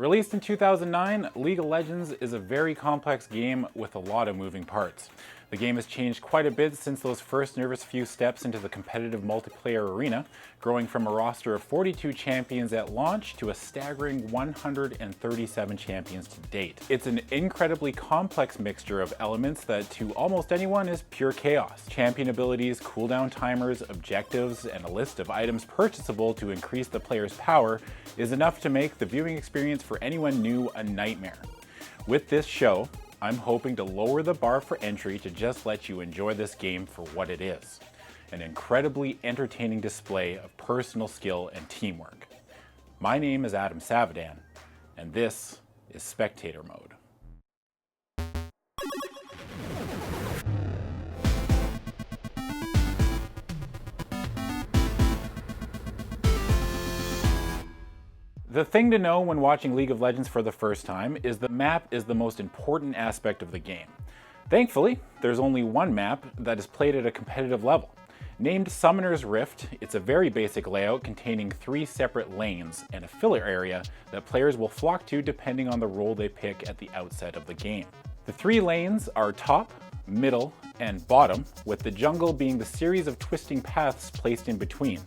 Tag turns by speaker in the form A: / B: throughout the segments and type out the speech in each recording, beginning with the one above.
A: Released in 2009, League of Legends is a very complex game with a lot of moving parts. The game has changed quite a bit since those first nervous few steps into the competitive multiplayer arena, growing from a roster of 42 champions at launch to a staggering 137 champions to date. It's an incredibly complex mixture of elements that to almost anyone is pure chaos. Champion abilities, cooldown timers, objectives, and a list of items purchasable to increase the player's power is enough to make the viewing experience for anyone new a nightmare. With this show, I'm hoping to lower the bar for entry to just let you enjoy this game for what it is. An incredibly entertaining display of personal skill and teamwork. My name is Adam Savadan, and this is Spectator Mode. The thing to know when watching League of Legends for the first time is the map is the most important aspect of the game. Thankfully, there's only one map that is played at a competitive level. Named Summoner's Rift, it's a very basic layout containing 3 separate lanes and a filler area that players will flock to depending on the role they pick at the outset of the game. The 3 lanes are top, middle, and bottom, with the jungle being the series of twisting paths placed in between.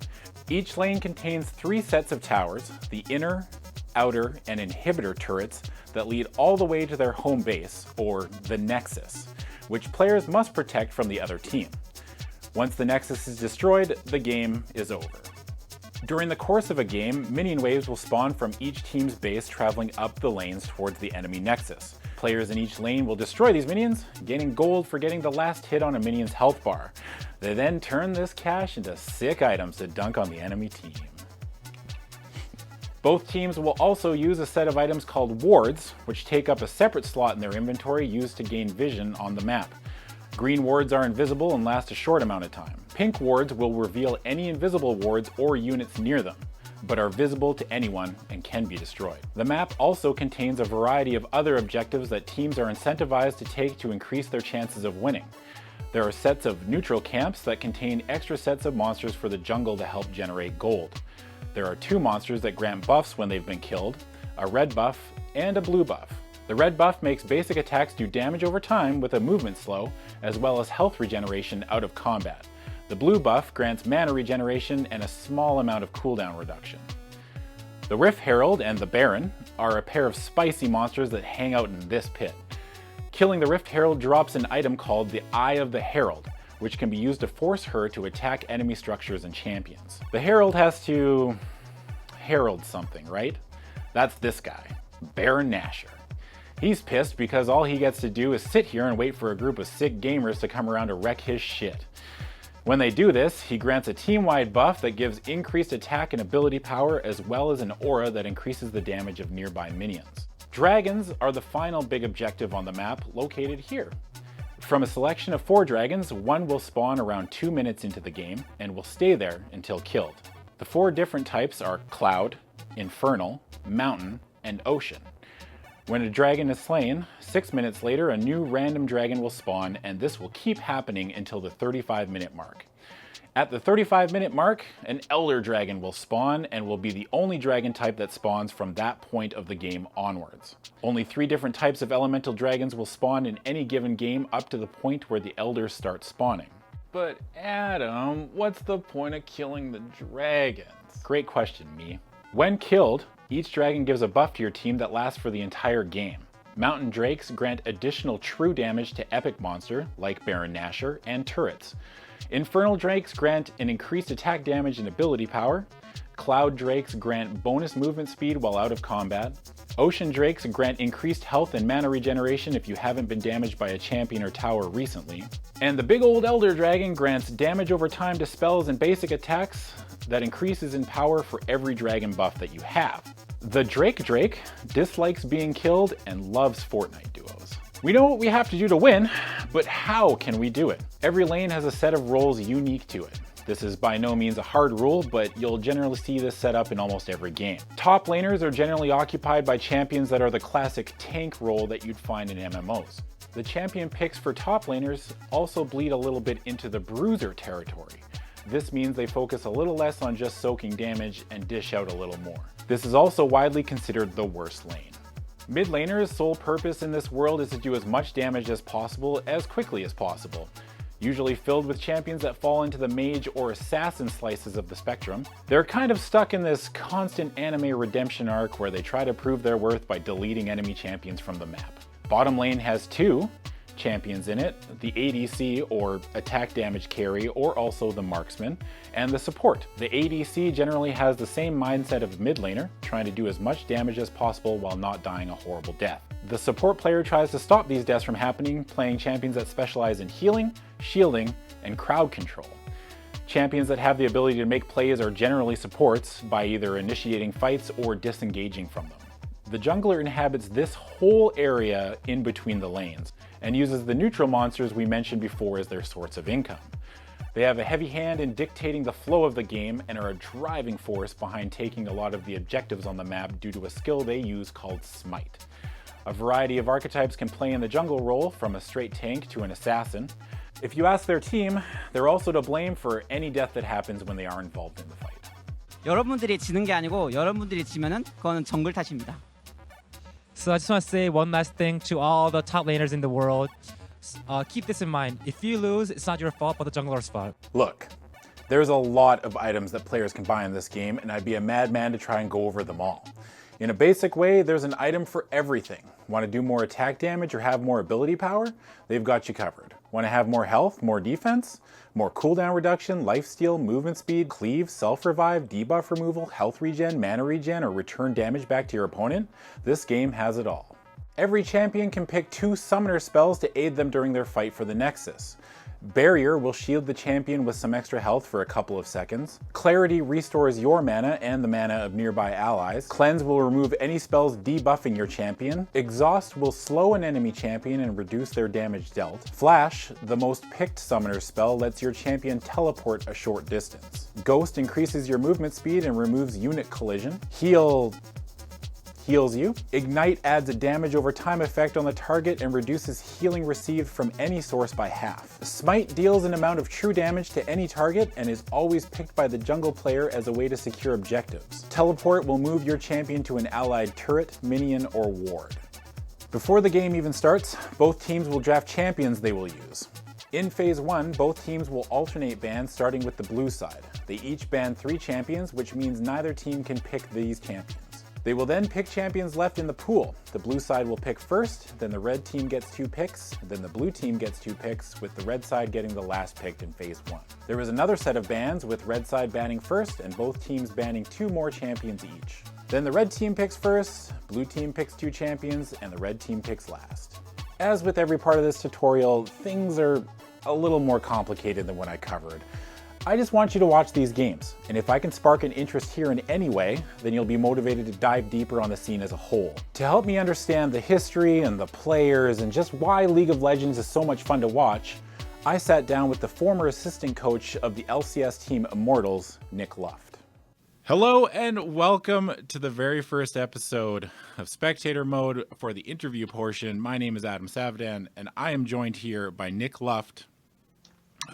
A: Each lane contains 3 sets of towers, the inner, outer, and inhibitor turrets that lead all the way to their home base, or the Nexus, which players must protect from the other team. Once the Nexus is destroyed, the game is over. During the course of a game, minion waves will spawn from each team's base traveling up the lanes towards the enemy Nexus. Players in each lane will destroy these minions, gaining gold for getting the last hit on a minion's health bar. They then turn this cash into sick items to dunk on the enemy team. Both teams will also use a set of items called wards, which take up a separate slot in their inventory used to gain vision on the map. Green wards are invisible and last a short amount of time. Pink wards will reveal any invisible wards or units near them, but are visible to anyone and can be destroyed. The map also contains a variety of other objectives that teams are incentivized to take to increase their chances of winning. There are sets of neutral camps that contain extra sets of monsters for the jungle to help generate gold. There are 2 monsters that grant buffs when they've been killed, a red buff and a blue buff. The red buff makes basic attacks do damage over time with a movement slow, as well as health regeneration out of combat. The blue buff grants mana regeneration and a small amount of cooldown reduction. The Rift Herald and the Baron are a pair of spicy monsters that hang out in this pit. Killing the Rift Herald drops an item called the Eye of the Herald, which can be used to force her to attack enemy structures and champions. The Herald has to herald something, right? That's this guy, Baron Nashor. He's pissed because all he gets to do is sit here and wait for a group of sick gamers to come around to wreck his shit. When they do this, he grants a team-wide buff that gives increased attack and ability power, as well as an aura that increases the damage of nearby minions. Dragons are the final big objective on the map, located here. From a selection of 4 dragons, one will spawn around 2 minutes into the game and will stay there until killed. The 4 different types are Cloud, Infernal, Mountain, and Ocean. When a dragon is slain, 6 minutes later a new random dragon will spawn, and this will keep happening until the 35-minute mark. At the 35-minute mark, an Elder Dragon will spawn and will be the only dragon type that spawns from that point of the game onwards. Only 3 different types of elemental dragons will spawn in any given game up to the point where the Elders start spawning. But Adam, what's the point of killing the dragons? Great question, me. When killed, each dragon gives a buff to your team that lasts for the entire game. Mountain Drakes grant additional true damage to epic monster, like Baron Nashor, and turrets. Infernal Drakes grant an increased attack damage and ability power. Cloud Drakes grant bonus movement speed while out of combat. Ocean Drakes grant increased health and mana regeneration if you haven't been damaged by a champion or tower recently. And the big old Elder Dragon grants damage over time to spells and basic attacks that increases in power for every dragon buff that you have. The Drake dislikes being killed and loves Fortnite duos. We know what we have to do to win, but how can we do it? Every lane has a set of roles unique to it. This is by no means a hard rule, but you'll generally see this set up in almost every game. Top laners are generally occupied by champions that are the classic tank role that you'd find in MMOs. The champion picks for top laners also bleed a little bit into the bruiser territory. This means they focus a little less on just soaking damage and dish out a little more. This is also widely considered the worst lane. Mid laners' sole purpose in this world is to do as much damage as possible as quickly as possible. Usually filled with champions that fall into the mage or assassin slices of the spectrum. They're kind of stuck in this constant anime redemption arc where they try to prove their worth by deleting enemy champions from the map. Bottom lane has two champions in it, the ADC or attack damage carry, or also the marksman, and the support. The ADC generally has the same mindset of mid laner, trying to do as much damage as possible while not dying a horrible death. The support player tries to stop these deaths from happening, playing champions that specialize in healing, shielding, and crowd control. Champions that have the ability to make plays are generally supports by either initiating fights or disengaging from them. The jungler inhabits this whole area in between the lanes and uses the neutral monsters we mentioned before as their source of income. They have a heavy hand in dictating the flow of the game and are a driving force behind taking a lot of the objectives on the map due to a skill they use called Smite. A variety of archetypes can play in the jungle role, from a straight tank to an assassin. If you ask their team, they're also to blame for any death that happens when they are involved in the fight.
B: 여러분들이 지는 게 아니고 여러분들이 지면은 그거는 정글 탓입니다.
C: So I just want to say one last thing to all the top laners in the world. Keep this in mind. If you lose, it's not your fault, but the jungler's fault.
A: Look, there's a lot of items that players can buy in this game, and I'd be a madman to try and go over them all. In a basic way, there's an item for everything. Want to do more attack damage or have more ability power? They've got you covered. Want to have more health, more defense, more cooldown reduction, lifesteal, movement speed, cleave, self-revive, debuff removal, health regen, mana regen, or return damage back to your opponent? This game has it all. Every champion can pick 2 summoner spells to aid them during their fight for the Nexus. Barrier will shield the champion with some extra health for a couple of seconds. Clarity restores your mana and the mana of nearby allies. Cleanse will remove any spells debuffing your champion. Exhaust will slow an enemy champion and reduce their damage dealt. Flash, the most picked summoner spell, lets your champion teleport a short distance. Ghost increases your movement speed and removes unit collision. Heals you. Ignite adds a damage over time effect on the target and reduces healing received from any source by half. Smite deals an amount of true damage to any target and is always picked by the jungle player as a way to secure objectives. Teleport will move your champion to an allied turret, minion, or ward. Before the game even starts, both teams will draft champions they will use. In Phase 1, both teams will alternate bans starting with the blue side. They each ban 3 champions, which means neither team can pick these champions. They will then pick champions left in the pool. The blue side will pick first, then the red team gets 2 picks, then the blue team gets 2 picks, with the red side getting the last pick in Phase 1. There is another set of bans, with red side banning first and both teams banning 2 more champions each. Then the red team picks first, blue team picks 2 champions, and the red team picks last. As with every part of this tutorial, things are a little more complicated than what I covered. I just want you to watch these games, and if I can spark an interest here in any way, then you'll be motivated to dive deeper on the scene as a whole. To help me understand the history and the players and just why League of Legends is so much fun to watch, I sat down with the former assistant coach of the LCS team Immortals, Nick Luft. Hello and welcome to the very first episode of Spectator Mode for the interview portion. My name is Adam Savadan, and I am joined here by Nick Luft,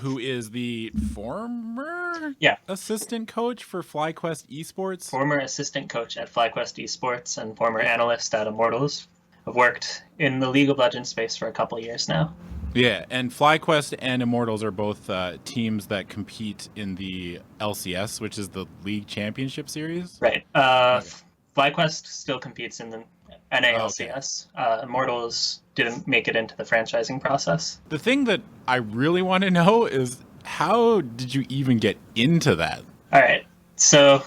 A: who is the former assistant coach for FlyQuest Esports.
D: Former assistant coach at FlyQuest Esports and former analyst at Immortals. I've worked in the League of Legends space for a couple of years now.
A: Yeah, and FlyQuest and Immortals are both teams that compete in the LCS, which is the League Championship Series.
D: Right. FlyQuest still competes in the NALCS. Immortals didn't make it into the franchising process.
A: The thing that I really want to know is, how did you even get into that?
D: All right. So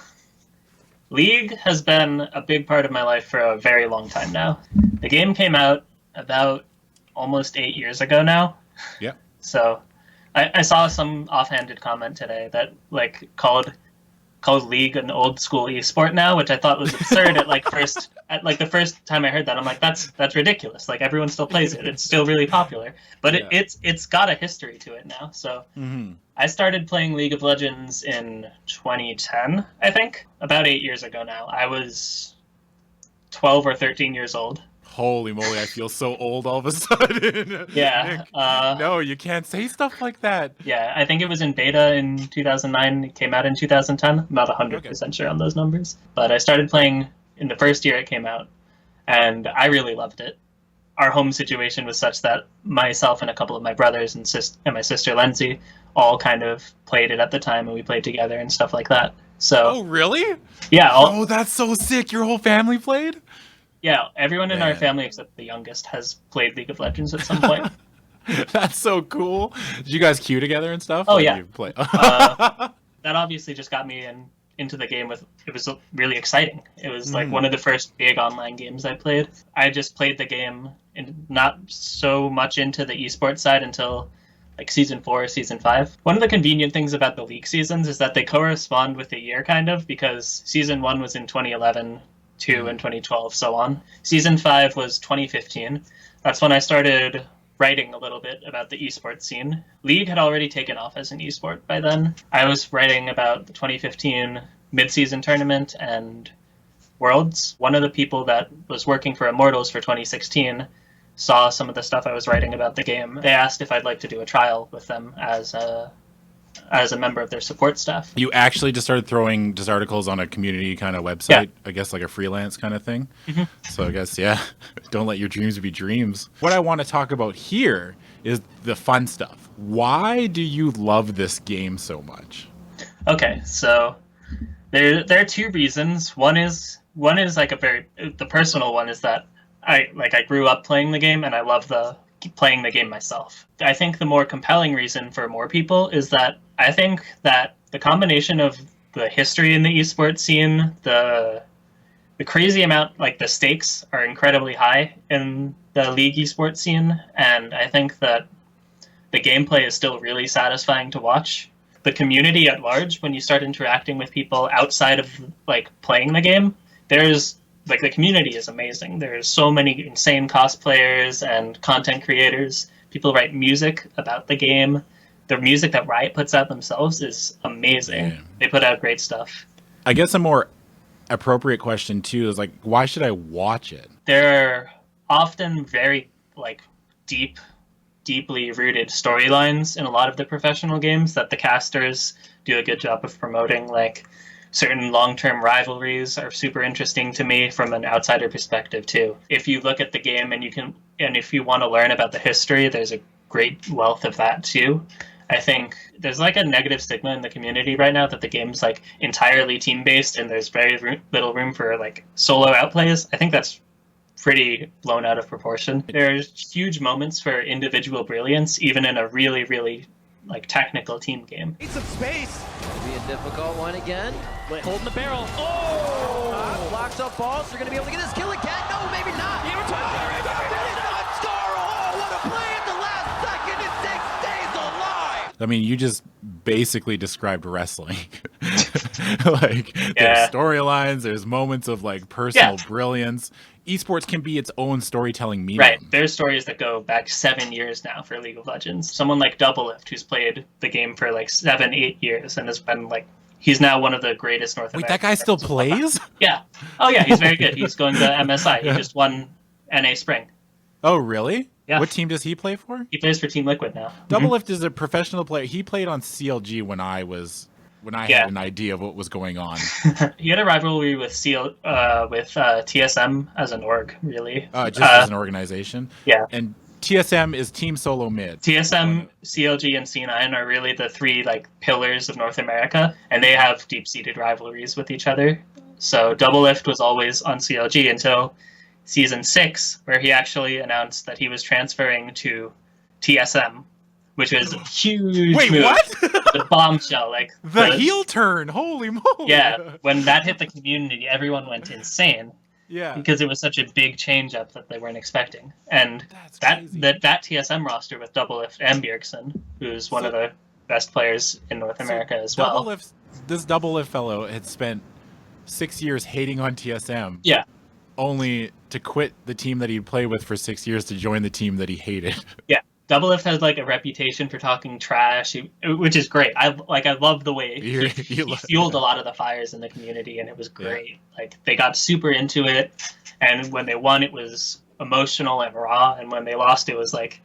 D: League has been a big part of my life for a very long time now. The game came out about almost 8 years ago now.
A: Yeah.
D: So I saw some offhanded comment today that called League an old school esport now, which I thought was absurd at the first time I heard that. I'm like, that's ridiculous. Like, everyone still plays it. It's still really popular. But it's got a history to it now. So I started playing League of Legends in 2010, I think, about 8 years ago now. I was 12 or 13 years old.
A: Holy moly, I feel so old all of a sudden.
D: Yeah.
A: Nick, no, you can't say stuff like that.
D: Yeah, I think it was in beta in 2009. It came out in 2010. I'm not 100% sure on those numbers. But I started playing in the first year it came out, and I really loved it. Our home situation was such that myself and a couple of my brothers and my sister Lindsay all kind of played it at the time, and we played together and stuff like that. So,
A: Oh, really?
D: yeah,
A: Oh, that's so sick. Your whole family played?
D: yeah, everyone in our
A: Man.
D: family except the youngest has played League of Legends at some point.
A: That's so cool. Did you guys queue together and stuff?
D: Oh,
A: Or
D: yeah.
A: You play?
D: That obviously just got me into the game it was really exciting. It was like one of the first big online games I played. I just played the game and not so much into the esports side until like season 4 or season 5. One of the convenient things about the league seasons is that they correspond with the year kind of, because season 1 was in 2011, 2 in 2012, so on. Season 5 was 2015. That's when I started writing a little bit about the esports scene. League had already taken off as an esport by then. I was writing about the 2015 mid-season tournament and Worlds. One of the people that was working for Immortals for 2016 saw some of the stuff I was writing about the game. They asked if I'd like to do a trial with them as a member of their support staff.
A: You actually just started throwing just articles on a community kind of website, I guess like a freelance kind of thing. So I guess, yeah, don't let your dreams be dreams. What I want to talk about here is the fun stuff. Why do you love this game so much?
D: Okay, so there are 2 reasons. One is like the personal one is that I grew up playing the game and I love playing the game myself. I think the more compelling reason for more people is that I think that the combination of the history in the esports scene, the crazy amount, like the stakes are incredibly high in the league esports scene, and I think that the gameplay is still really satisfying to watch. The community at large, when you start interacting with people outside of like playing the game, the community is amazing. There's so many insane cosplayers and content creators. People write music about the game. The music that Riot puts out themselves is amazing.
A: Yeah.
D: They put out great stuff.
A: I guess a more appropriate question too is like, why should I watch it?
D: There are often very like deeply rooted storylines in a lot of the professional games that the casters do a good job of promoting. Like certain long-term rivalries are super interesting to me from an outsider perspective too. If you look at the game and if you want to learn about the history, there's a great wealth of that too. I think there's like a negative stigma in the community right now that the game's like entirely team-based and there's very little room for like solo outplays. I think that's pretty blown out of proportion. There's huge moments for individual brilliance, even in a really, really like technical team game.
E: Need some space.
F: Be a difficult one again.
E: Holding the barrel. Oh! Blocks up balls. They're going to be able to get this kill again. No, maybe not. Oh, what a play at the last second. It stays alive.
A: I mean, you just basically described wrestling. Like, there's storylines, there's moments of like personal brilliance. Esports can be its own storytelling medium.
D: Right. There's stories that go back 7 years now for League of Legends. Someone like Doublelift, who's played the game for like 7-8 years and has been like, he's now one of the greatest North American.
A: Wait, that guy still plays?
D: Yeah. Oh yeah, he's very good. He's going to MSI. He just won NA Spring.
A: Oh, really?
D: Yeah.
A: What team does he play for?
D: He plays for Team Liquid now.
A: Doublelift is a professional player. He played on CLG when I had an idea of what was going on.
D: He had a rivalry with TSM as an org, really.
A: Just as an organization.
D: Yeah.
A: And TSM is Team Solo Mid.
D: TSM, CLG, and C9 are really the 3 like pillars of North America, and they have deep-seated rivalries with each other. So Doublelift was always on CLG until Season 6, where he actually announced that he was transferring to TSM, which was a huge
A: Wait,
D: move.
A: what?
D: The bombshell, like
A: the heel turn. Holy moly.
D: Yeah, when that hit the community, everyone went insane.
A: Yeah.
D: Because it was such a big change up that they weren't expecting. And that TSM roster with Doublelift and Bjergsen, who's one of the best players in North America as well.
A: This Doublelift fellow had spent 6 years hating on TSM.
D: Yeah.
A: Only to quit the team that he'd played with for 6 years to join the team that he hated.
D: Yeah. Doublelift has like a reputation for talking trash, which is great. I love the way he fueled a lot of the fires in the community, and it was great. Yeah. Like they got super into it, and when they won, it was emotional and raw. And when they lost, it was like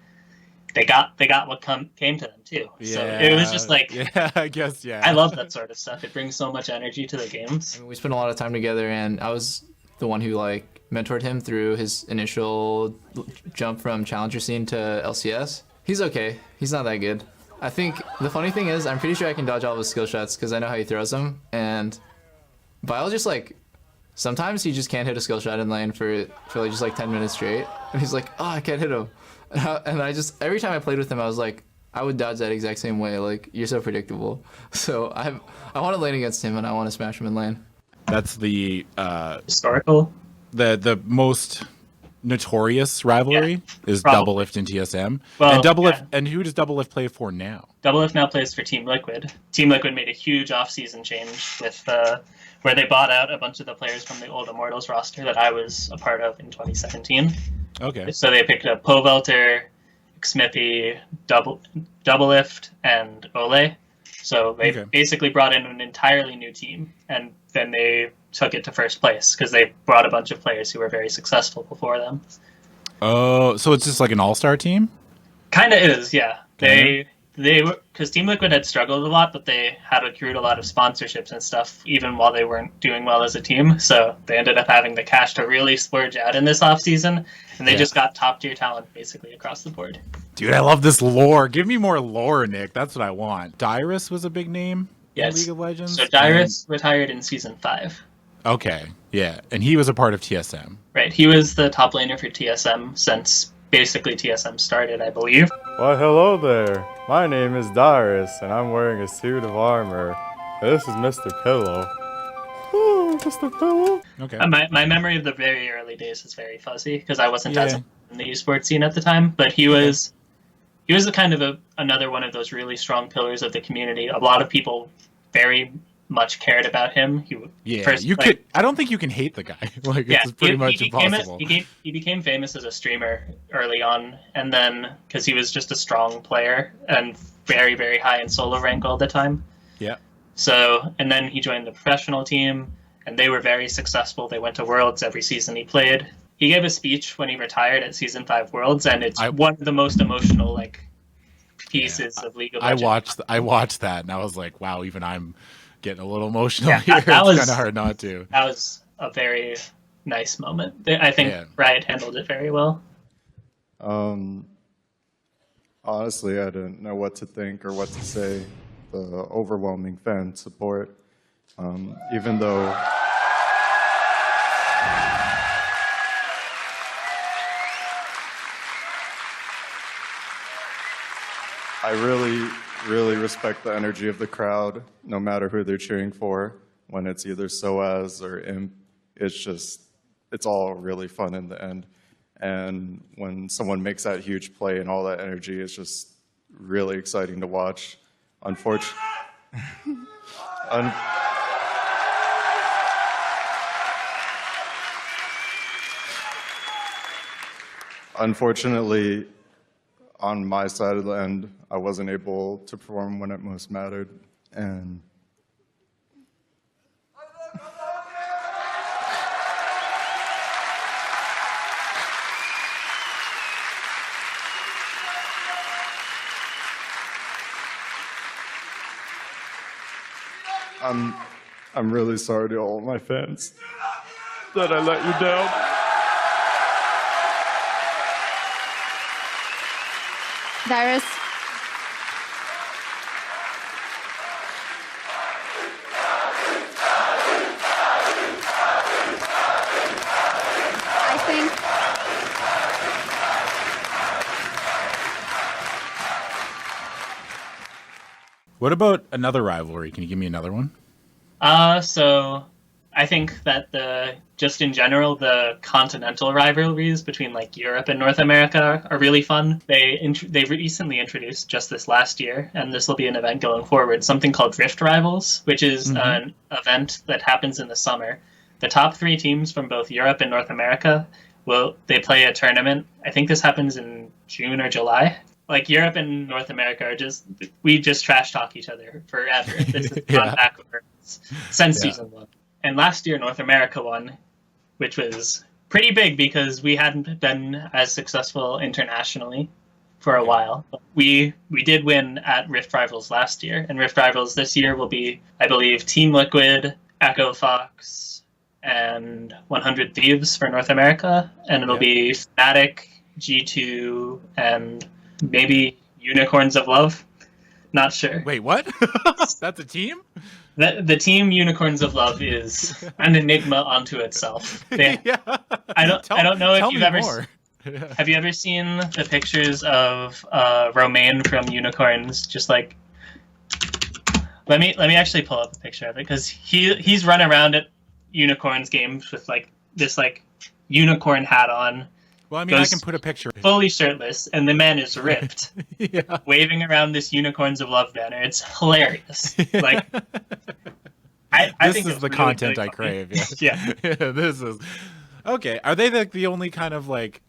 D: they got what came to them too. So it was just like,
A: yeah, I guess, yeah.
D: I love that sort of stuff. It brings so much energy to the games.
G: We spent a lot of time together, and I was the one who like mentored him through his initial jump from challenger scene to LCS. He's okay. He's not that good. I think the funny thing is, I'm pretty sure I can dodge all of his skill shots because I know how he throws them. And Vile just like, sometimes he just can't hit a skill shot in lane for like just like 10 minutes straight. And he's like, oh, I can't hit him. And I just, every time I played with him, I was like, I would dodge that exact same way. Like, you're so predictable. So I want to lane against him, and I want to smash him in lane.
A: That's the
D: Historical.
A: the most notorious rivalry is
D: probably.
A: Double Lift and TSM.
D: Well,
A: and Double
D: yeah.
A: Lift, and who does Double Lift play for now?
D: Double Lift now plays for Team Liquid. Team Liquid made a huge off-season change with where they bought out a bunch of the players from the old Immortals roster that I was a part of in 2017.
A: Okay.
D: So they picked up Povelter, Xmippy, Double Lift, and Ole. So they basically brought in an entirely new team, and then they took it to first place because they brought a bunch of players who were very successful before them.
A: Oh, so it's just like an all-star team?
D: Kind of is, yeah.
A: Okay.
D: They were, because Team Liquid had struggled a lot, but they had accrued a lot of sponsorships and stuff even while they weren't doing well as a team. So they ended up having the cash to really splurge out in this offseason, and they just got top-tier talent basically across the board.
A: Dude, I love this lore. Give me more lore, Nick. That's what I want. Dyrus was a big name in League of Legends.
D: So Dyrus retired in Season 5.
A: Okay, yeah. And he was a part of TSM.
D: Right, he was the top laner for TSM since basically TSM started, I believe.
H: Why, hello there. My name is Dyrus, and I'm wearing a suit of armor. This is Mr. Pillow. Ooh, Mr. Pillow.
A: Okay.
D: My memory of the very early days is very fuzzy because I wasn't as in the esports scene at the time, but he was a kind of another one of those really strong pillars of the community. A lot of people very much cared about him.
A: I don't think you can hate the guy. Like, it's pretty much impossible.
D: He became famous as a streamer early on, and then because he was just a strong player and very, very high in solo rank all the time.
A: Yeah.
D: So, and then he joined the professional team, and they were very successful. They went to Worlds every season he played. He gave a speech when he retired at Season 5 Worlds, and it's one of the most emotional pieces of League of Legends.
A: I watched that, and I was like, wow, even I'm getting a little emotional here. It's kind of hard not to.
D: That was a very nice moment. I think Riot handled it very well.
H: Honestly, I didn't know what to think or what to say. The overwhelming fan support, even though I really respect the energy of the crowd, no matter who they're cheering for. When it's either SOAS or Imp, it's all really fun in the end. And when someone makes that huge play and all that energy, it's just really exciting to watch. Unfortunately, on my side of the end, I wasn't able to perform when it most mattered, and I'm really sorry to all my fans that I let you down.
I: Dyrus. I think
A: What about another rivalry? Can you give me another one?
D: So I think that just in general, the continental rivalries between Europe and North America are really fun. They recently introduced just this last year, and this will be an event going forward, something called Rift Rivals, which is an event that happens in the summer. The top 3 teams from both Europe and North America they play a tournament. I think this happens in June or July. Europe and North America we just trash talk each other forever. This has gone backwards since Season 1. And last year, North America won, which was pretty big because we hadn't been as successful internationally for a while. We did win at Rift Rivals last year, and Rift Rivals this year will be, I believe, Team Liquid, Echo Fox, and 100 Thieves for North America, and it'll be Fnatic, G2, and maybe Unicorns of Love. Not sure.
A: Wait, what? That's a team?
D: The team Unicorns of Love is an enigma unto itself. I don't know if you've ever. Have you ever seen the pictures of Romain from Unicorns? Just like, let me actually pull up a picture of it because he's run around at Unicorns games with like this like unicorn hat on.
A: Well, I mean, I can put a picture.
D: Fully shirtless, and the man is ripped, waving around this Unicorns of Love banner. It's hilarious. Like, I think
A: is the
D: really,
A: content
D: really
A: I crave.
D: Yeah.
A: This is okay. Are they the only kind of like?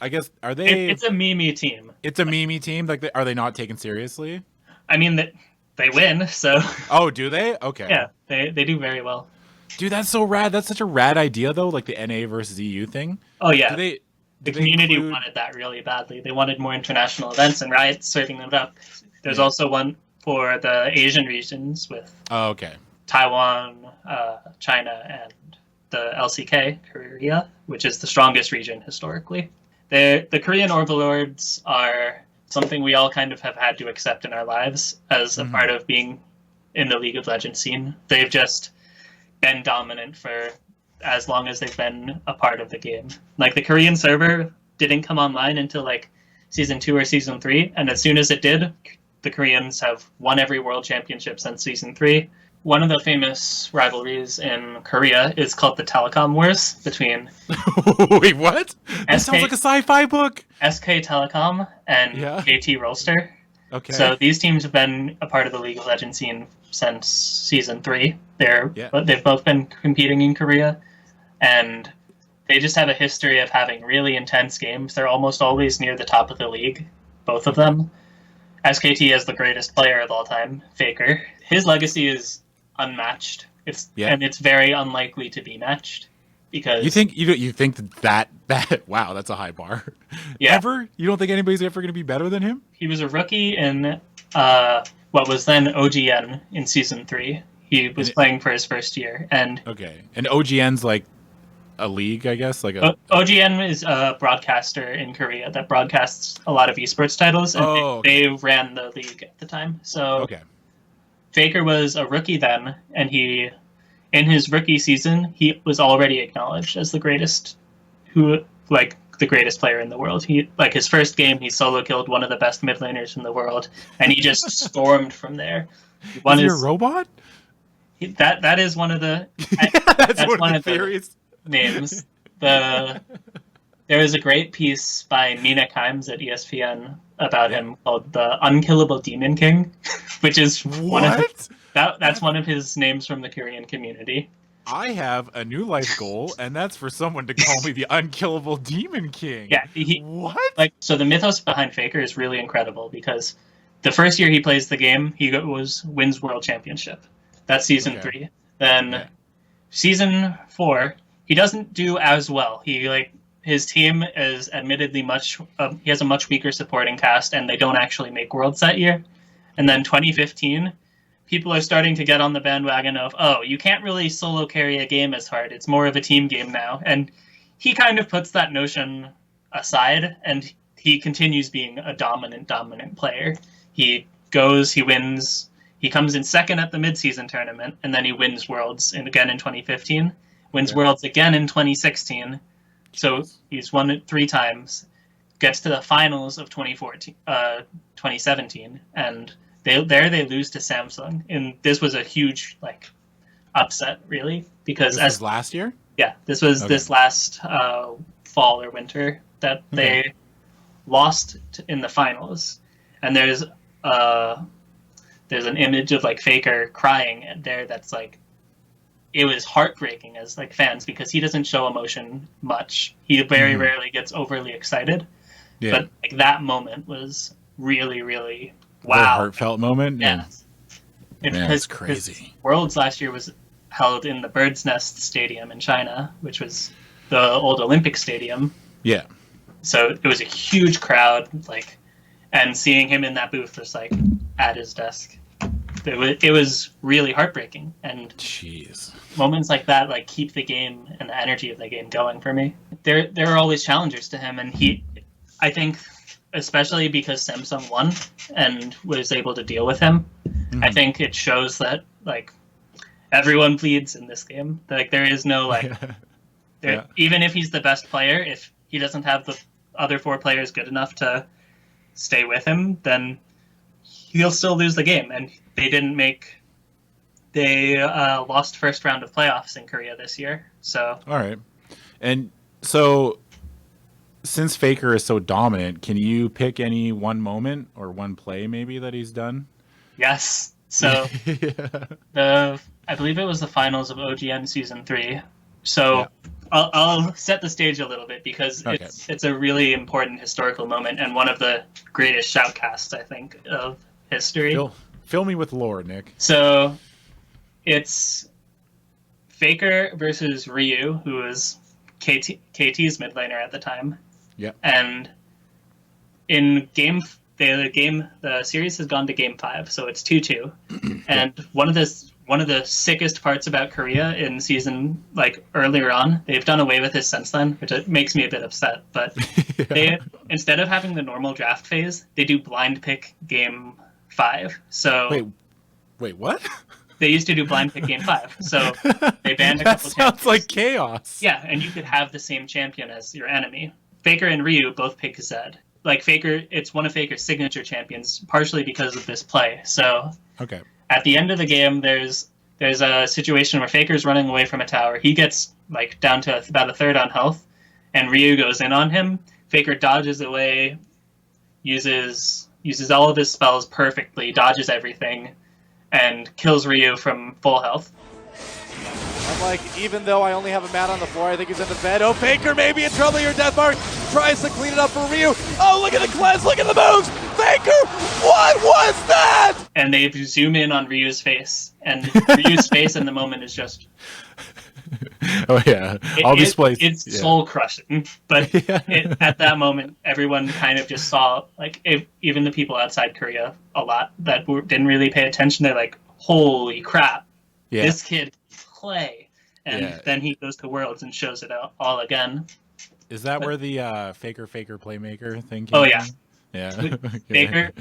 A: I guess are they?
D: It's a meme team.
A: It's a meme team. Like, are they not taken seriously?
D: I mean, they win. So.
A: Oh, do they? Okay.
D: Yeah, they do very well.
A: Dude, that's so rad. That's such a rad idea, though. Like the NA versus EU thing.
D: Oh yeah.
A: The
D: community wanted that really badly. They wanted more international events, and Riot's serving them up. There's also one for the Asian regions with Taiwan, China, and the LCK, Korea, which is the strongest region historically. The Korean overlords are something we all kind of have had to accept in our lives as a part of being in the League of Legends scene. They've just been dominant for as long as they've been a part of the game. Like, the Korean server didn't come online until like season 2 or season 3, and as soon as it did, the Koreans have won every world championship since season 3. One of the famous rivalries in Korea is called the Telecom Wars between
A: Wait, what? That sounds like a sci-fi book.
D: SK Telecom and KT Rolster.
A: Okay.
D: So these teams have been a part of the League of Legends scene since season 3. They've both been competing in Korea, and they just have a history of having really intense games. They're almost always near the top of the league, both of them. SKT is the greatest player of all time, Faker. His legacy is unmatched. And it's very unlikely to be matched because
A: you think that wow, that's a high bar.
D: Yeah.
A: Ever? You don't think anybody's ever going to be better than him?
D: He was a rookie in what was then OGN in season 3. He was playing for his first year, and
A: OGN's like a league, I guess. Like
D: OGN is a broadcaster in Korea that broadcasts a lot of esports titles, and they ran the league at the time. So Faker was a rookie then, and in his rookie season, he was already acknowledged as the greatest player in the world. He, like, his first game, he solo killed one of the best mid laners in the world, and he just stormed from there.
A: Is he a robot?
D: That is one of the that's one of the theories. Names. There was a great piece by Mina Kimes at ESPN about him called the Unkillable Demon King, which is that's one of his names from the Korean community.
A: I have a new life goal, and that's for someone to call me the Unkillable Demon King.
D: Yeah.
A: What?
D: So the mythos behind Faker is really incredible because the first year he plays the game, he wins world championship. That's season 3. Then season 4, he doesn't do as well. His team is admittedly he has a much weaker supporting cast, and they don't actually make worlds that year. And then 2015, people are starting to get on the bandwagon of, you can't really solo carry a game as hard. It's more of a team game now. And he kind of puts that notion aside, and he continues being a dominant player. He wins. He comes in second at the mid-season tournament, and then he wins Worlds again in 2015, wins Worlds again in 2016. So he's won it 3 times, gets to the finals of 2017, and they lose to Samsung. And this was a huge upset, really, because
A: this was last year.
D: Yeah, this was this last fall or winter that they lost in the finals, and there's an image of Faker crying there that's it was heartbreaking as fans because he doesn't show emotion much. He very rarely gets overly excited. Yeah. But that moment was really, really wow.
A: Very heartfelt moment.
D: Yeah.
A: It's crazy.
D: Worlds last year was held in the Bird's Nest Stadium in China, which was the old Olympic Stadium.
A: Yeah.
D: So it was a huge crowd, like, and seeing him in that booth was like at his desk. It was really heartbreaking, and
A: jeez,
D: moments like that like keep the game and the energy of the game going for me. There are always challengers to him, and I think, especially because Samsung won and was able to deal with him, I think it shows that like everyone bleeds in this game. Like there is no like, even if he's the best player, if he doesn't have the other 4 players good enough to stay with him, then he'll still lose the game. And they lost first round of playoffs in Korea this year. So
A: all right, and so since Faker is so dominant, can you pick any one moment or one play maybe that he's done?
D: Yes. So I believe it was the finals of OGN season 3. So I'll set the stage a little bit because it's a really important historical moment and one of the greatest shoutcasts, I think, of history.
A: Fill me with lore, Nick.
D: So it's Faker versus Ryu, who was KT's mid laner at the time.
A: Yeah.
D: And in the series has gone to game 5, so it's 2-2. And one of the sickest parts about Korea in season, like earlier on, they've done away with this since then, which makes me a bit upset. But they, instead of having the normal draft phase, they do blind pick game 5. So
A: wait, what?
D: They used to do blind pick game 5. So they banned a
A: that
D: couple
A: sounds
D: champions.
A: like chaos.
D: Yeah, and you could have the same champion as your enemy. Faker and Ryu both pick Zed. Like Faker, it's one of Faker's signature champions, partially because of this play. So at the end of the game, there's a situation where Faker's running away from a tower. He gets like down to about a third on health, and Ryu goes in on him. Faker dodges away, uses all of his spells perfectly, dodges everything, and kills Ryu from full health.
E: I'm like, even though I only have a mat on the floor, I think he's in the bed. Oh, Faker may be in trouble here. Deathmark tries to clean it up for Ryu. Oh, look at the cleanse, look at the moves! Faker, what was that?
D: And they zoom in on Ryu's face, and Ryu's face in the moment is just...
A: Oh yeah,
D: it's soul crushing. But at that moment, everyone kind of just saw, like, even the people outside Korea a lot that didn't really pay attention. They're like, "Holy crap, this kid can play!" And then he goes to Worlds and shows it all again.
A: Is that where the Faker playmaker thing came?
D: Yeah.
A: Yeah.
D: Faker,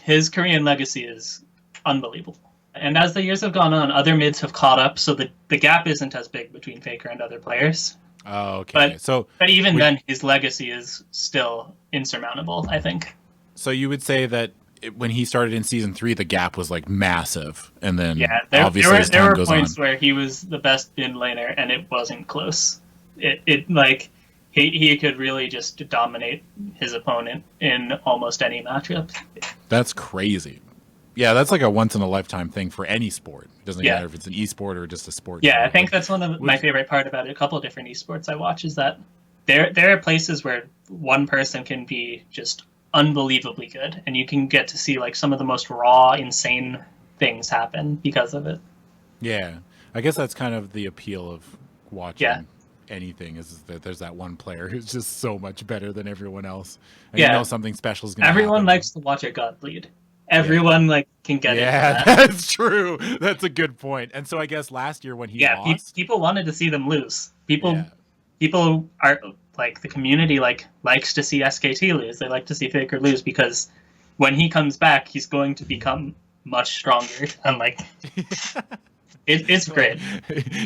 D: his Korean legacy is unbelievable. And as the years have gone on, other mids have caught up, so the gap isn't as big between Faker and other players.
A: Oh, okay.
D: But even then, his legacy is still insurmountable, I think.
A: So you would say that when he started in season 3, the gap was like massive, and then
D: obviously there were points where he was the best mid laner, and it wasn't close. It like he could really just dominate his opponent in almost any matchup.
A: That's crazy. Yeah, that's like a once-in-a-lifetime thing for any sport. It doesn't matter if it's an esport or just a sport.
D: Yeah, I think that's one of my favorite part about a couple of different esports I watch is that there are places where one person can be just unbelievably good, and you can get to see like some of the most raw, insane things happen because of it.
A: Yeah, I guess that's kind of the appeal of watching anything is that there's that one player who's just so much better than everyone else, and you know something special is going to happen.
D: Everyone likes to watch a god bleed. Everyone like can get it.
A: Yeah, that's true. That's a good point. And so I guess last year when he lost,
D: people wanted to see them lose. People are like the community likes to see SKT lose. They like to see Faker lose because when he comes back, he's going to become much stronger. And like, it's great.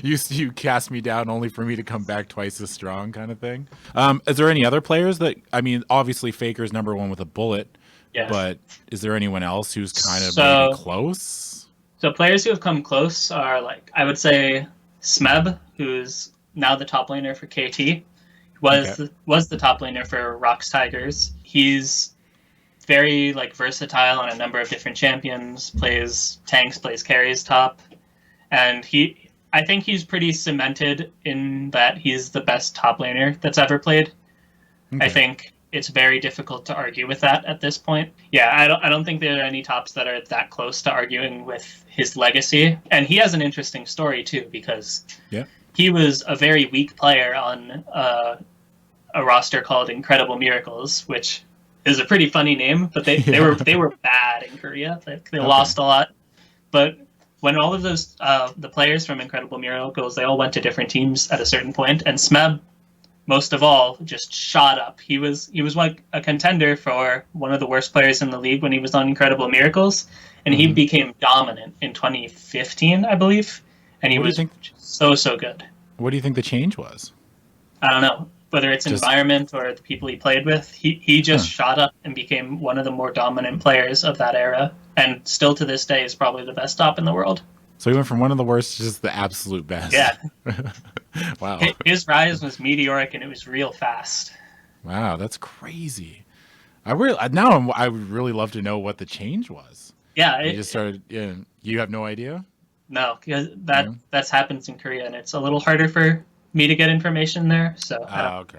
A: You cast me down only for me to come back twice as strong, kind of thing. Is there any other players that obviously Faker's number 1 with a bullet.
D: Yes.
A: But is there anyone else who's kind of maybe close?
D: So players who have come close are I would say Smeb, who's now the top laner for KT, was the top laner for Rox Tigers. He's very versatile on a number of different champions, plays tanks, plays carries top, and I think he's pretty cemented in that he's the best top laner that's ever played. Okay. I think it's very difficult to argue with that at this point. Yeah, I don't think there are any tops that are that close to arguing with his legacy. And he has an interesting story too, because he was a very weak player on a roster called Incredible Miracles, which is a pretty funny name, but they were bad in Korea. They lost a lot. But when all of those the players from Incredible Miracles, they all went to different teams at a certain point, and Smeb, most of all, just shot up. He was like a contender for one of the worst players in the league when he was on Incredible Miracles, and he became dominant in 2015, I believe, and he was so good.
A: What do you think the change was?
D: I don't know. Whether it's environment or the people he played with, he just shot up and became one of the more dominant players of that era, and still to this day is probably the best top in the world.
A: So he went from one of the worst to just the absolute best.
D: Yeah.
A: Wow.
D: His rise was meteoric, and it was real fast.
A: Wow, that's crazy. I would really love to know what the change was.
D: Yeah.
A: You just started. Yeah, you have no idea?
D: No, because that's happens in Korea, and it's a little harder for me to get information there. So.
A: Okay.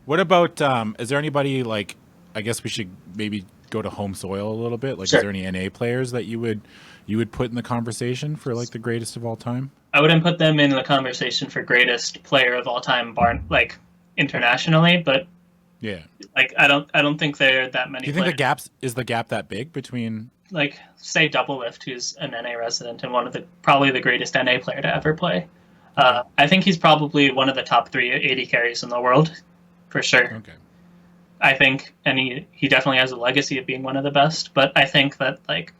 A: What about? Is there anybody like? I guess we should maybe go to home soil a little bit. Like,
D: Sure.
A: Is there any NA players that you would put in the conversation for like the greatest of all time?
D: I wouldn't put them in the conversation for greatest player of all time, like internationally, but
A: yeah,
D: like I don't think there are that many.
A: Do you think is the gap that big between?
D: Like, say Double Lift, who's an NA resident and one of probably the greatest NA player to ever play. I think he's probably one of the top 3 AD carries in the world, for sure.
A: Okay.
D: I think, and he definitely has a legacy of being one of the best. But I think that, like,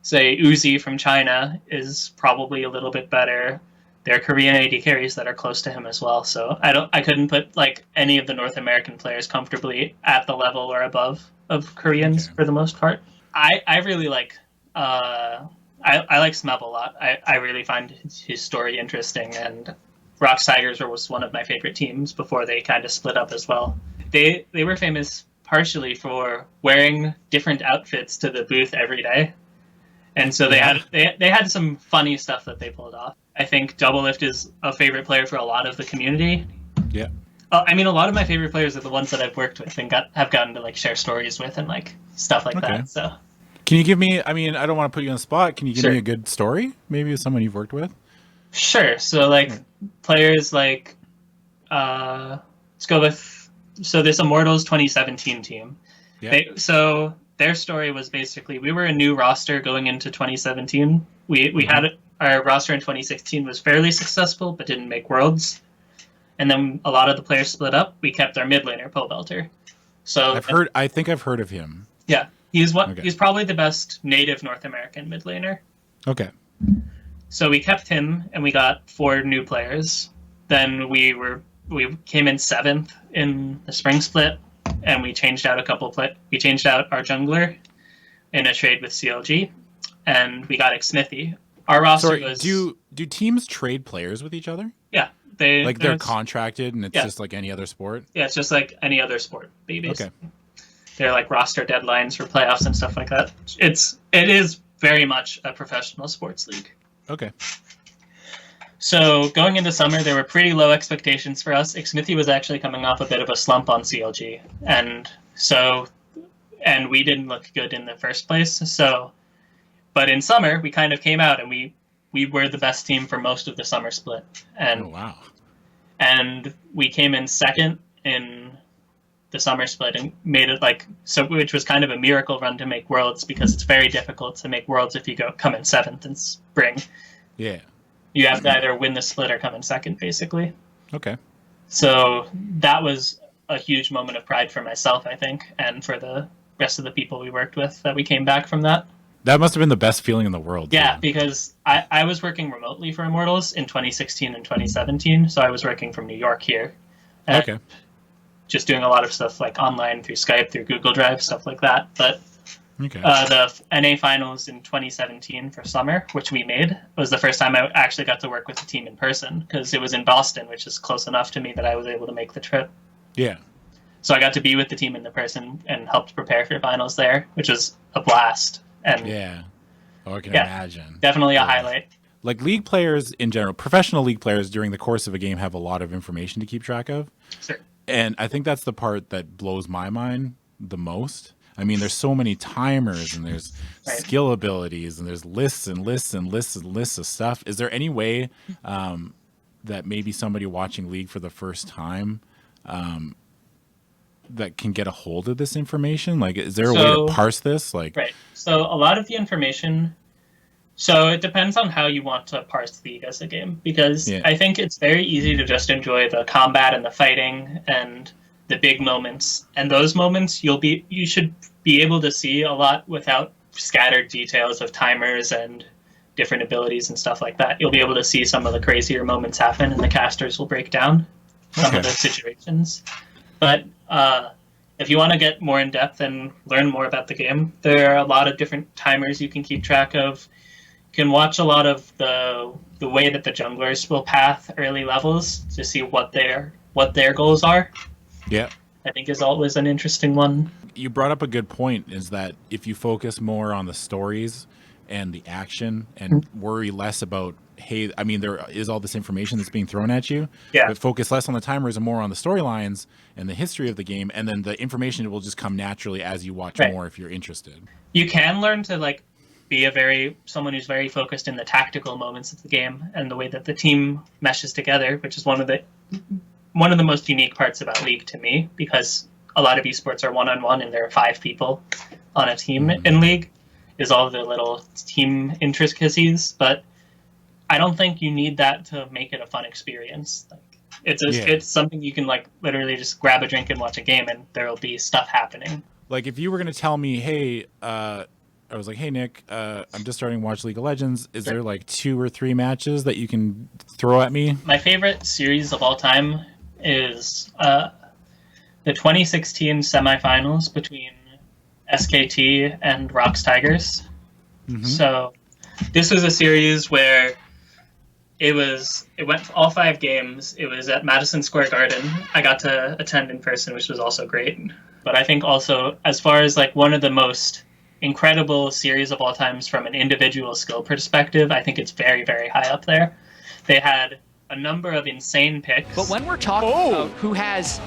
D: say Uzi from China is probably a little bit better. There are Korean AD carries that are close to him as well. So I couldn't put like any of the North American players comfortably at the level or above of Koreans for the most part. I really like I like Smeb a lot. I really find his story interesting, and Rock Tigers was one of my favorite teams before they kind of split up as well. They were famous partially for wearing different outfits to the booth every day, and so they had some funny stuff that they pulled off. I think Double Lift is a favorite player for a lot of the community.
A: Yeah.
D: I mean, a lot of my favorite players are the ones that I've worked with and have gotten to like share stories with and like stuff like that. So,
A: can you give me? I mean, I don't want to put you on the spot. Can you give
D: Sure.
A: me a good story, maybe with someone you've worked with?
D: Sure. So, like players like, let's go with this Immortals 2017 team.
A: Yeah.
D: So their story was basically we were a new roster going into 2017. We had our roster in 2016 was fairly successful, but didn't make Worlds. And then a lot of the players split up. We kept our mid laner, Pobelter. So
A: I think I've heard of him.
D: Yeah, he's probably the best native North American mid laner.
A: Okay.
D: So we kept him, and we got 4 new players. Then we came in 7th in the spring split, and we changed out we changed out our jungler in a trade with CLG, and we got Xmithy. Our roster was.
A: Do teams trade players with each other?
D: Yeah.
A: They're contracted, and it's just like any other sport?
D: Yeah, it's just like any other sport, baby.
A: Okay.
D: They're like roster deadlines for playoffs and stuff like that. It is very much a professional sports league.
A: Okay.
D: So going into summer, there were pretty low expectations for us. Xmithy was actually coming off a bit of a slump on CLG, and we didn't look good in the first place. So, but in summer, we kind of came out and we were the best team for most of the summer split. And
A: oh, wow.
D: And we came in 2nd in the summer split and made it which was kind of a miracle run to make Worlds, because it's very difficult to make Worlds if you come in 7th in spring.
A: Yeah.
D: You have to either win the split or come in 2nd, basically.
A: Okay.
D: So that was a huge moment of pride for myself, I think, and for the rest of the people we worked with, that we came back from that.
A: That must have been the best feeling in the world.
D: Yeah,
A: too.
D: because I was working remotely for Immortals in 2016 and 2017, so I was working from New York here.
A: Okay.
D: Just doing a lot of stuff like online through Skype, through Google Drive, stuff like that. But the NA finals in 2017 for summer, which we made, was the first time I actually got to work with the team in person, because it was in Boston, which is close enough to me that I was able to make the trip.
A: Yeah.
D: So I got to be with the team in the person and helped prepare for finals there, which was a blast. And
A: yeah. Oh, I can imagine.
D: Definitely a highlight.
A: Like league players in general, professional league players during the course of a game have a lot of information to keep track of.
D: Sure.
A: And I think that's the part that blows my mind the most. I mean, there's so many timers, and there's skill abilities, and there's lists and lists and lists and lists of stuff. Is there any way that maybe somebody watching League for the first time that can get a hold of this information? Like, is there a way to parse this? Like,
D: right. So a lot of the information. So it depends on how you want to parse League as a game, because I think it's very easy to just enjoy the combat and the fighting and the big moments. And those moments you should be able to see a lot without scattered details of timers and different abilities and stuff like that. You'll be able to see some of the crazier moments happen, and the casters will break down some of those situations. But if you want to get more in depth and learn more about the game, there are a lot of different timers you can keep track of. You can watch a lot of the way that the junglers will path early levels to see what their goals are.
A: Yeah.
D: I think is always an interesting one.
A: You brought up a good point, is that if you focus more on the stories and the action and worry less about, hey, I mean, there is all this information that's being thrown at you, but focus less on the timers and more on the storylines and the history of the game, and then the information will just come naturally as you watch more if you're interested.
D: You can learn to like be someone who's very focused in the tactical moments of the game and the way that the team meshes together, which is one of the most unique parts about League to me, because a lot of esports are one-on-one and there are 5 people on a team in League, is all the little team intricacies. But I don't think you need that to make it a fun experience. Like, it's something you can like literally just grab a drink and watch a game, and there'll be stuff happening.
A: Like if you were going to tell me, hey, I was like, hey, Nick, I'm just starting to watch League of Legends. Is there like 2 or 3 matches that you can throw at me?
D: My favorite series of all time is the 2016 semifinals between SKT and Rox Tigers. So this was a series where it went all 5 games. It was at Madison Square Garden. I got to attend in person, which was also great. But I think also, as far as like one of the most incredible series of all times from an individual skill perspective, I think it's very, very high up there. They had a number of insane picks.
J: But when we're talking about who has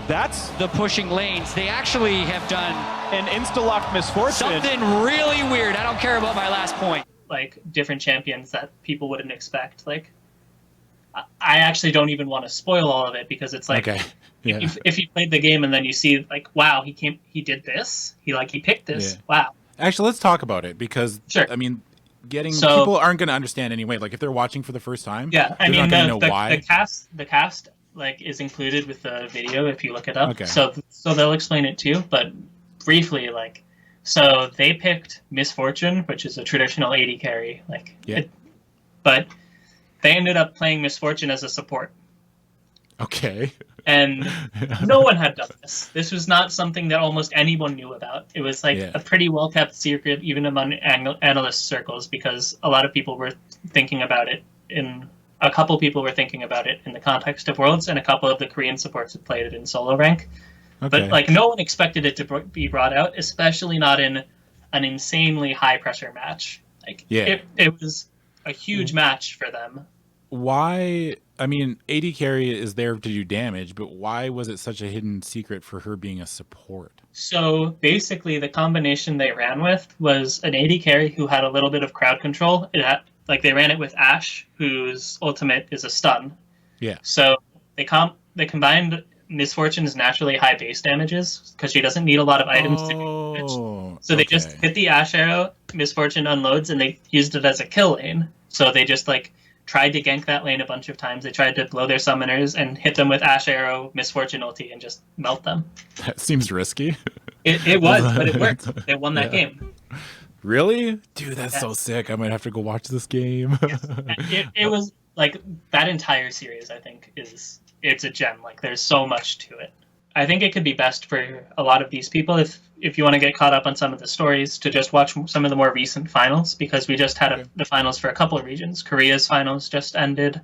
J: the pushing lanes, they actually have done
E: an insta-lock misfortune.
J: Something really weird. I don't care about my last point.
D: Like different champions that people wouldn't expect. Like, I actually don't even want to spoil all of it, because it's like, if you played the game and then you see like, wow, he did this. He picked this. Wow.
A: Actually, let's talk about it, because I mean, people aren't going to understand anyway. Like if they're watching for the first time,
D: I mean,
A: not going to know why.
D: The cast like is included with the video if you look it up. Okay. So they'll explain it too. But briefly, like, so they picked Misfortune, which is a traditional AD carry. But they ended up playing Misfortune as a support.
A: Okay.
D: And no one had done this. This was not something that almost anyone knew about. It was like a pretty well-kept secret, even among analyst circles, because a lot of people were thinking about it a couple people were thinking about it in the context of Worlds, and a couple of the Korean supports had played it in solo rank. But like no one expected it to be brought out, especially not in an insanely high-pressure match. Like it was a huge match for them.
A: Why? I mean, AD carry is there to do damage, but why was it such a hidden secret for her being a support?
D: So basically, the combination they ran with was an AD carry who had a little bit of crowd control. They ran it with Ashe, whose ultimate is a stun. Yeah. So they combined Misfortune's naturally high base damages, because she doesn't need a lot of items to do damage. So they just hit the Ashe arrow, Misfortune unloads, and they used it as a kill lane. So they just tried to gank that lane a bunch of times. They tried to blow their summoners and hit them with Ashe arrow, Misfortune ulti, and just melt them.
A: That seems risky.
D: It was, but it worked. They won that game.
A: Really? Dude, that's so sick. I might have to go watch this game.
D: It was like that entire series, I think, it's a gem. Like there's so much to it. I think it could be best for a lot of these people, if you want to get caught up on some of the stories, to just watch some of the more recent finals, because we just had the finals for a couple of regions. Korea's finals just ended.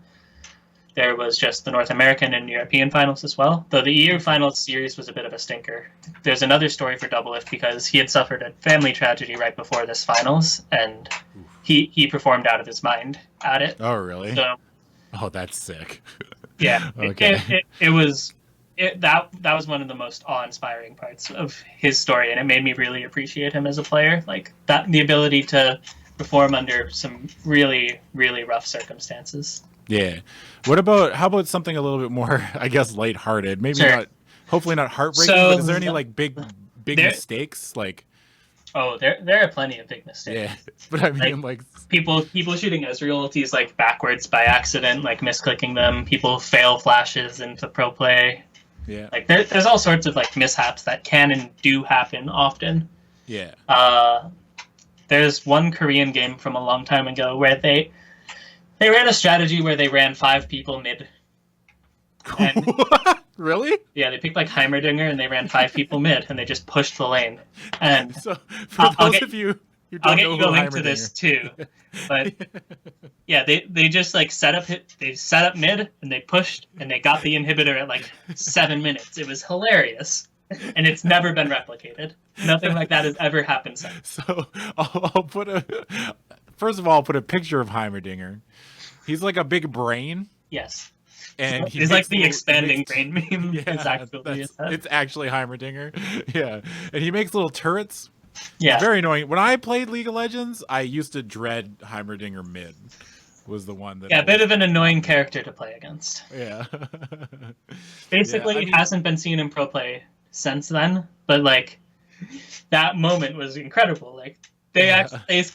D: There was just the North American and European finals as well, though the EU finals series was a bit of a stinker. There's another story for Doublelift, because he had suffered a family tragedy right before this finals, and he performed out of his mind at it.
A: Oh, really?
D: So,
A: that's sick.
D: Yeah. Okay. That was one of the most awe-inspiring parts of his story, and it made me really appreciate him as a player. Like the ability to perform under some really, really rough circumstances.
A: Yeah. How about something a little bit more, I guess, lighthearted? Maybe
D: Sure.
A: not, hopefully not heartbreaking,
D: So,
A: but is there any like big
D: there-
A: mistakes? Like,
D: Oh, there are plenty of big mistakes.
A: yeah, but I mean, like
D: people shooting Ezreal ultis like backwards by accident, like misclicking them. People fail flashes into pro play.
A: yeah,
D: Like there's all sorts of like mishaps that can and do happen often.
A: yeah.
D: There's one Korean game from a long time ago where they ran a strategy where they ran 5 people mid. And,
A: Really?
D: yeah, they picked like Heimerdinger and they ran 5 people mid and they just pushed the lane. And
A: So for those of you who
D: I'll
A: don't
D: get
A: know
D: you a
A: who
D: link to
A: Heimerdinger-
D: this too. But yeah, they just like set up mid and they pushed and they got the inhibitor at like 7 minutes. It was hilarious. And it's never been replicated. Nothing like that has ever happened since.
A: So I'll first of all, I'll put a picture of Heimerdinger. He's like a big brain.
D: Yes.
A: And
D: He's like the expanding brain meme.
A: Yeah, it's actually Heimerdinger. Yeah, and he makes little turrets.
D: Yeah.
A: It's very annoying. When I played League of Legends, I used to dread Heimerdinger mid. Was the one that
D: Yeah, a bit of an annoying character to play against.
A: Yeah.
D: Basically,
A: Yeah, I mean-
D: it hasn't been seen in pro play since then, but like that moment was incredible. Like they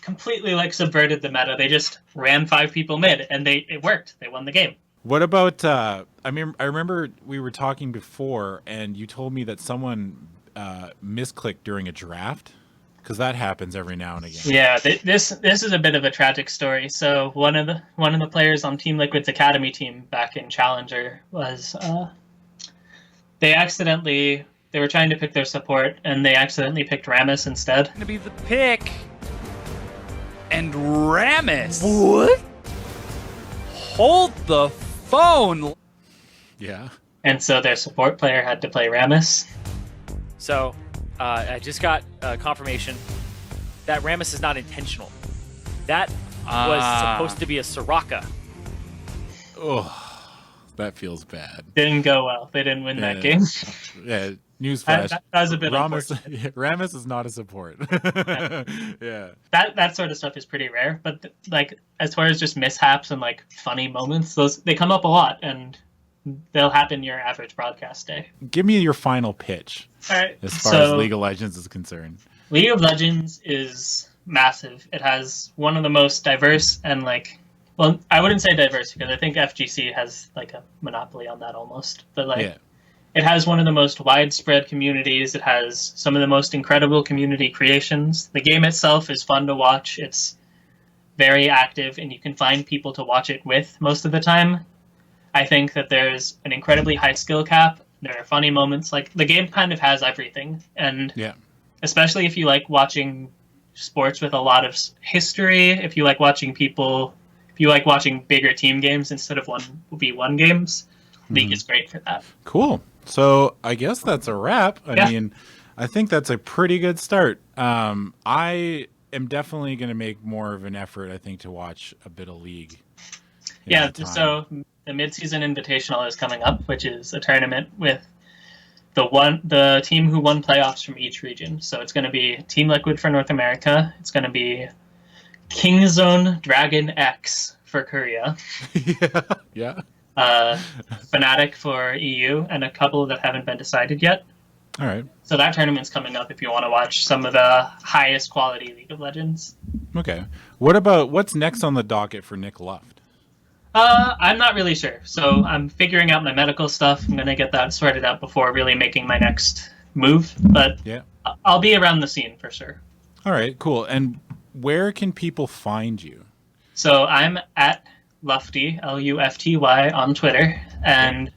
D: completely like subverted the meta. They just ran 5 people mid, and it worked. They won the game.
A: What about? I remember we were talking before, and you told me that someone misclicked during a draft, because that happens every now and again.
D: Yeah, this is a bit of a tragic story. So one of the players on Team Liquid's academy team back in Challenger was they were trying to pick their support, and they accidentally picked Rammus instead.
J: Gonna be the pick. And Rammus.
B: What?
J: Hold the phone.
A: Yeah.
D: And so their support player had to play Rammus.
K: So, I just got confirmation that Rammus is not intentional. That was supposed to be a Soraka.
A: Oh, that feels bad.
D: Didn't go well. They didn't win that game.
A: Yeah. Newsflash.
D: That was a bit
A: Rammus is not a support. Yeah.
D: That sort of stuff is pretty rare, but like as far as just mishaps and like funny moments, they come up a lot, and they'll happen your average broadcast day.
A: Give me your final pitch.
D: All right.
A: As far as League of Legends is concerned.
D: League of Legends is massive. It has one of the most diverse and like, well, I wouldn't say diverse because I think FGC has like a monopoly on that almost, but like.
A: Yeah.
D: It has one of the most widespread communities. It has some of the most incredible community creations. The game itself is fun to watch. It's very active, and you can find people to watch it with most of the time. I think that there's an incredibly high skill cap. There are funny moments. Like, the game kind of has everything. And
A: yeah,
D: especially if you like watching sports with a lot of history, if you like watching bigger team games instead of 1v1 games, League is great for that.
A: Cool. So I guess that's a wrap.
D: Yeah.
A: I mean, I think that's a pretty good start. I am definitely going to make more of an effort, I think, to watch a bit of League.
D: Yeah, so the Midseason Invitational is coming up, which is a tournament with the team who won playoffs from each region. So it's going to be Team Liquid for North America. It's going to be Kingzone Dragon X for Korea.
A: Yeah.
D: Fnatic for EU, and a couple that haven't been decided yet.
A: All right.
D: So that tournament's coming up if you want to watch some of the highest quality League of Legends.
A: Okay. What's next on the docket for Nick Luft?
D: I'm not really sure. So I'm figuring out my medical stuff. I'm going to get that sorted out before really making my next move. But
A: yeah,
D: I'll be around the scene for sure.
A: All right, cool. And where can people find you?
D: So I'm at Lufty, Lufty on Twitter, and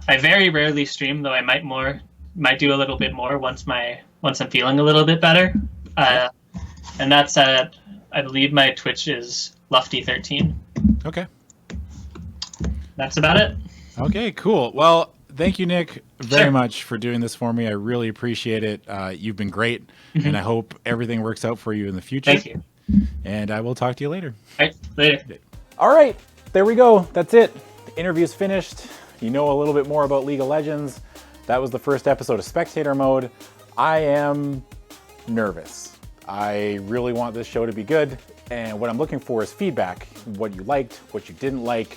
D: I very rarely stream, though I might do a little bit more once I'm feeling a little bit better. And that's at, I believe my Twitch is Lufty13.
A: Okay.
D: That's about it.
A: Okay, cool. Well, thank you, Nick, very much for doing this for me. I really appreciate it. You've been great, and I hope everything works out for you in the future.
D: Thank you.
A: And I will talk to you later.
D: All right, later.
A: All right, there we go. That's it. The interview's finished. You know a little bit more about League of Legends. That was the first episode of Spectator Mode. I am nervous. I really want this show to be good, and what I'm looking for is feedback. What you liked, what you didn't like,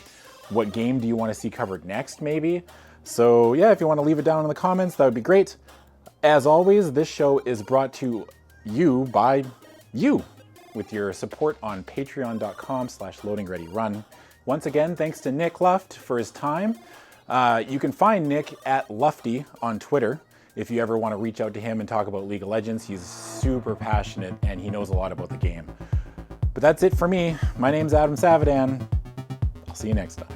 A: What game do you want to see covered next, maybe? So yeah, if you want to leave it down in the comments, that would be great. As always, this show is brought to you by you with your support on patreon.com/loadingreadyrun. Once again, thanks to Nick Luft for his time. You can find Nick at Lufty on Twitter if you ever want to reach out to him and talk about League of Legends. He's super passionate and he knows a lot about the game. But that's it for me. My name's Adam Savadan. I'll see you next time.